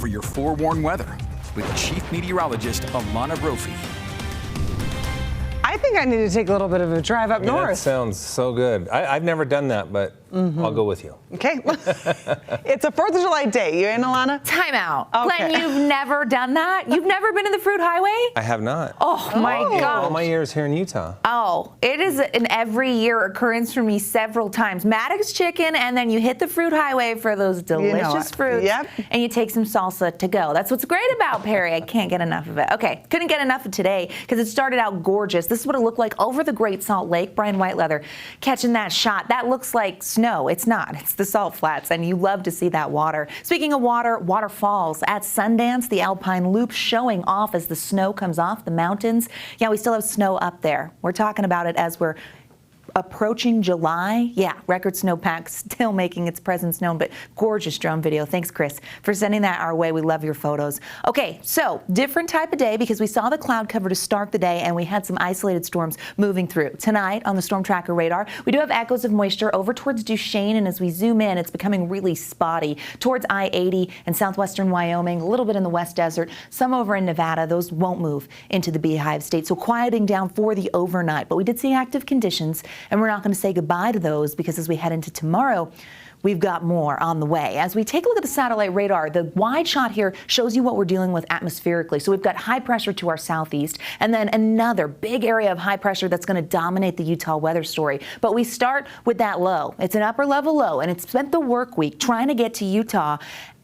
for your forewarned weather with Chief Meteorologist Alana Brophy. I think I need to take a little bit of a drive up north. That sounds so good. I've never done that, but I'll go with you. Okay. It's a 4th of July day. You in, Alana? Time out. Okay. Glenn, you've never done that? You've never been in the fruit highway? I have not. Oh, my God. All my years here in Utah. Oh, it is an every year occurrence for me several times. Maddox chicken, and then you hit the fruit highway for those delicious fruits. Yep. And you take some salsa to go. That's what's great about Perry. I can't get enough of it. Okay, couldn't get enough of today because it started out gorgeous. This is what it looked like over the Great Salt Lake. Brian Whiteleather catching that shot. That looks like snow. It's not. It's the salt flats, and you love to see that water. Speaking of water, waterfalls at Sundance, the Alpine Loop showing off as the snow comes off the mountains. Yeah, we still have snow up there. We're talking about it as we're approaching July. Yeah, record snowpack still making its presence known, but gorgeous drone video. Thanks, Chris, for sending that our way. We love your photos. Okay, so different type of day because we saw the cloud cover to start the day and we had some isolated storms moving through. Tonight on the storm tracker radar, we do have echoes of moisture over towards Duchesne, and as we zoom in, it's becoming really spotty towards I-80 and southwestern Wyoming, a little bit in the West Desert, some over in Nevada. Those won't move into the Beehive State, so quieting down for the overnight. But we did see active conditions, and we're not going to say goodbye to those because as we head into tomorrow, we've got more on the way. As we take a look at the satellite radar, the wide shot here shows you what we're dealing with atmospherically. So we've got high pressure to our southeast and then another big area of high pressure that's going to dominate the Utah weather story. But we start with that low. It's an upper level low, and it's spent the work week trying to get to Utah.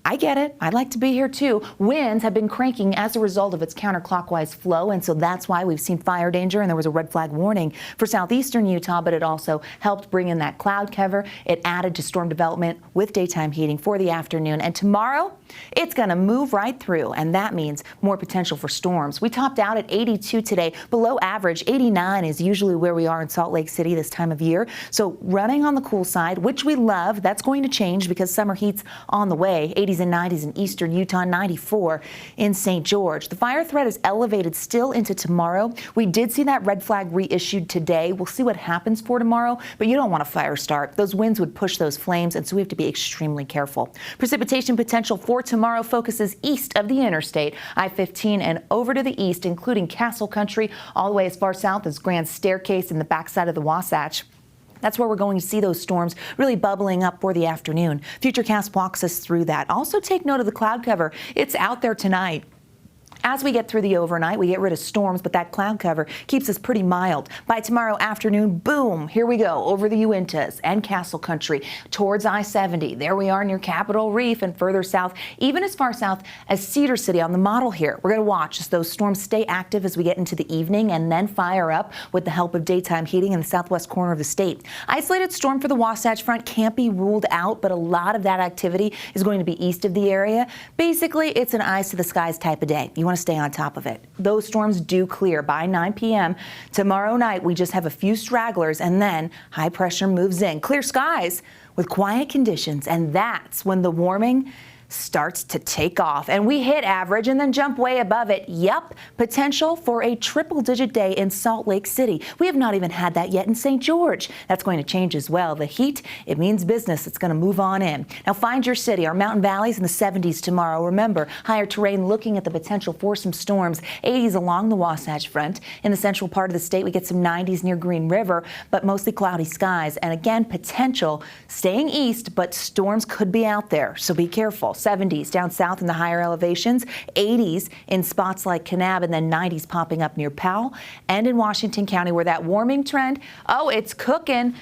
I get it. I'd like to be here too. Winds have been cranking as a result of its counterclockwise flow, and so that's why we've seen fire danger, and there was a red flag warning for southeastern Utah, but it also helped bring in that cloud cover. It added to storm development with daytime heating for the afternoon, and tomorrow it's going to move right through, and that means more potential for storms. We topped out at 82 today, below average. 89 is usually where we are in Salt Lake City this time of year, so running on the cool side, which we love. That's going to change because summer heat's on the way. 80s and 90s in eastern Utah, 94 in St. George. The fire threat is elevated still into tomorrow. We did see that red flag reissued today. We'll see what happens for tomorrow, but you don't want a fire start. Those winds would push those flames, and so we have to be extremely careful. Precipitation potential for tomorrow focuses east of the interstate, I-15 and over to the east, including Castle Country, all the way as far south as Grand Staircase and the backside of the Wasatch. That's where we're going to see those storms really bubbling up for the afternoon. Futurecast walks us through that. Also take note of the cloud cover. It's out there tonight. As we get through the overnight, we get rid of storms, but that cloud cover keeps us pretty mild. By tomorrow afternoon, boom, here we go, over the Uintas and Castle Country towards I-70. There we are near Capitol Reef and further south, even as far south as Cedar City on the model here. We're going to watch as those storms stay active as we get into the evening and then fire up with the help of daytime heating in the southwest corner of the state. Isolated storm for the Wasatch Front can't be ruled out, but a lot of that activity is going to be east of the area. Basically, it's an eyes to the skies type of day. You want to stay on top of it. Those storms do clear by 9 p.m. Tomorrow night, we just have a few stragglers, and then high pressure moves in. Clear skies with quiet conditions, and that's when the warming starts to take off, and we hit average and then jump way above it. Yep, potential for a triple-digit day in Salt Lake City. We have not even had that yet in St. George. That's going to change as well. The heat, it means business. It's going to move on in. Now find your city. Our mountain valleys in the 70s tomorrow. Remember, higher terrain looking at the potential for some storms. 80s along the Wasatch Front. In the central part of the state, we get some 90s near Green River, but mostly cloudy skies. And again, potential staying east, but storms could be out there, so be careful. 70s down south in the higher elevations, 80s in spots like Kanab, and then 90s popping up near Powell and in Washington County where that warming trend, oh, it's cooking.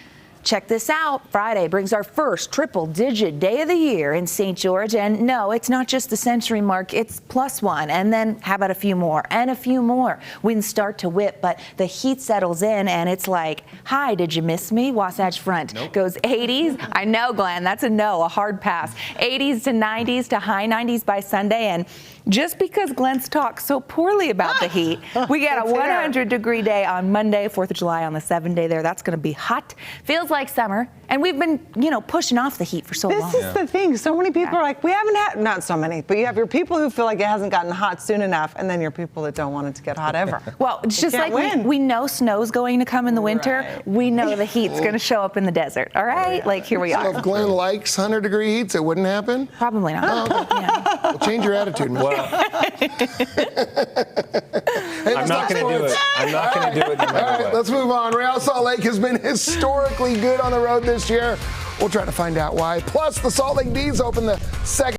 Check this out. Friday brings our first triple-digit day of the year in St. George. And no, it's not just the century mark. It's +1. And then how about a few more? And a few more. Winds start to whip, but the heat settles in, and it's like, hi, did you miss me? Wasatch Front goes 80s. I know, Glenn, that's a no, a hard pass. 80s to 90s to high 90s by Sunday. And just because Glenn's talked so poorly about the heat, we got a 100-degree day on Monday, 4th of July on the 7th day there. That's going to be hot. Feels like summer, and we've been, pushing off the heat for so long. This is the thing. So many people are like, we haven't had, not so many, but you have your people who feel like it hasn't gotten hot soon enough, and then your people that don't want it to get hot ever. Well, it's just like win. we know snow's going to come in the winter. Right. We know the heat's going to show up in the desert. All right? Like, here we So are. if Glenn likes 100-degree heats, it wouldn't happen? Probably not. Oh, okay. Yeah. Well, change your attitude, man. Well, Hey, I'm not going to do it. I'm not going to do it no All matter right, what. let's move on. Real Salt Lake has been historically good on the road this year. We'll try to find out why. Plus, the Salt Lake Bees open the second